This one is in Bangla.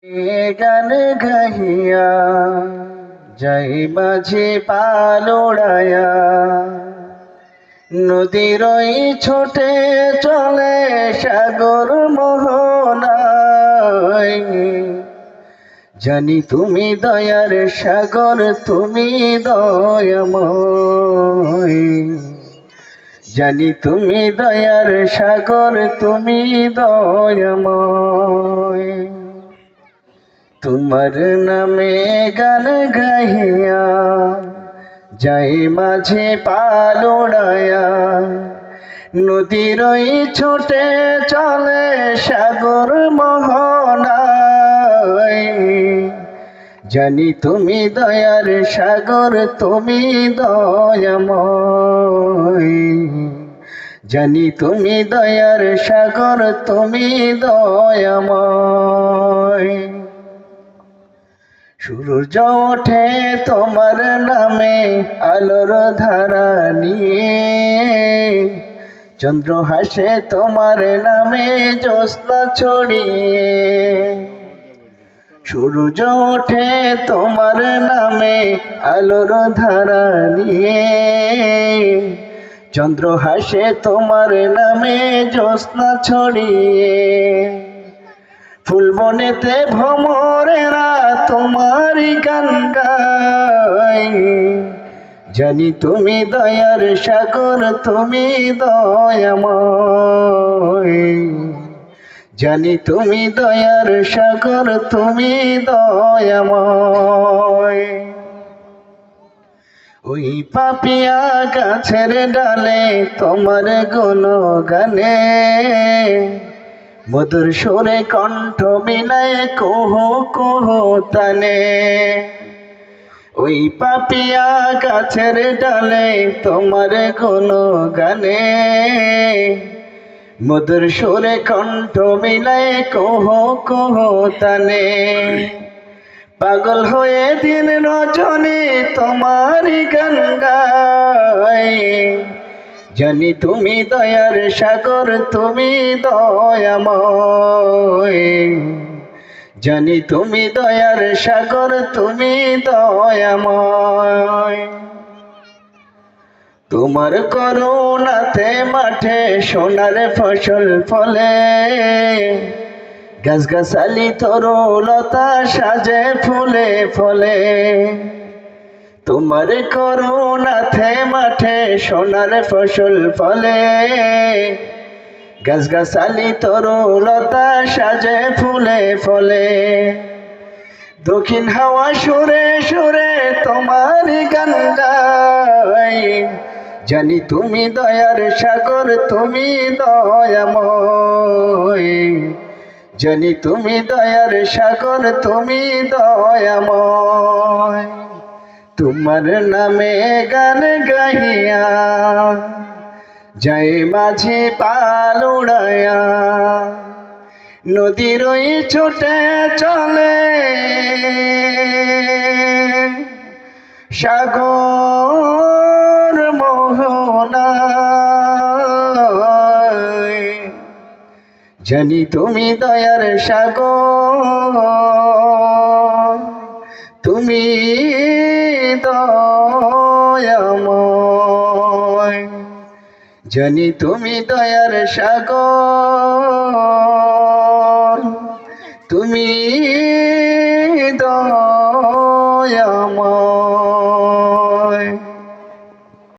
গান গাহিয়া যাই মাঝে পালোড়ায়া, নদীর ওই ছোটে চলে সাগর মোহনায়। জানি তুমি দয়ার সাগর, তুমি দয়াময়। জানি তুমি দয়ার সাগর, তুমি দয়াময়। তোমার নামে গান গাহিয়া যাই মাঝে পালোড়ায়া, নদীর ওই ছোটে চলে সাগর মোহনায়। জানি তুমি দয়ার সাগর, তুমি দয়াময়। জানি তুমি দয়ার সাগর, তুমি দয়াময়। সূর্য ওঠে তোমার নামে আলোর ধারা নিয়ে, চন্দ্র হাসে তোমার নামে জ্যোৎস্না ছড়িয়ে। সূর্য ওঠে তোমার নামে আলোর ধারা নিয়ে, চন্দ্র হাসে তোমার নামে জ্যোৎস্না ছড়িয়ে। ফুলবনেতে ভ্রমরেরা তোমারই গান গায়। জানি তুমি দয়ার সাগর, তুমি দয়াময়। জানি তুমি দয়ার সাগর, তুমি দয়াময়। ওই পাপিয়া গাছের ডালে তোমার গুণগানে, মধুর সুরে কণ্ঠ মিলায় কুহু কুহু তানে। ওই পাপিয়া গাছের ডালে তোমার গুণগানে, মধুর সুরে কণ্ঠ মিলায় কুহু কুহু তানে। পাগল হয়ে দিন রজনী তোমারই গান গায়। জানি তুমি দয়ার সাগর, তুমি দয়াময়। জানি তুমি দয়ার সাগর, তুমি দয়াময়। তোমার করুণাতে মাঠে সোনার ফসল ফলে, গাছগাছালি তরুলতা সাজে ফুলে ফলে। তোমার করুণাতে মাঠে সোনার ফসল ফলে, গাছগাছালি তরুলতা সাজে ফুলে ফলে। দক্ষিণ হাওয়া সুরে সুরে তোমার গান গায়। জানি তুমি দয়ার সাগর, তুমি দয়াময়। জানি তুমি দয়ার সাগর, তুমি দয়াময়। তোমার নামে গান গাহিয়া যাই মাঝে পালোড়ায়া, নদীর ওই ছোটে চলে সাগর মোহনায়। জানি তুমি দয়ার সাগর, তুমি দয়াময়। জানি তুমি দয়ার সাগর, তুমি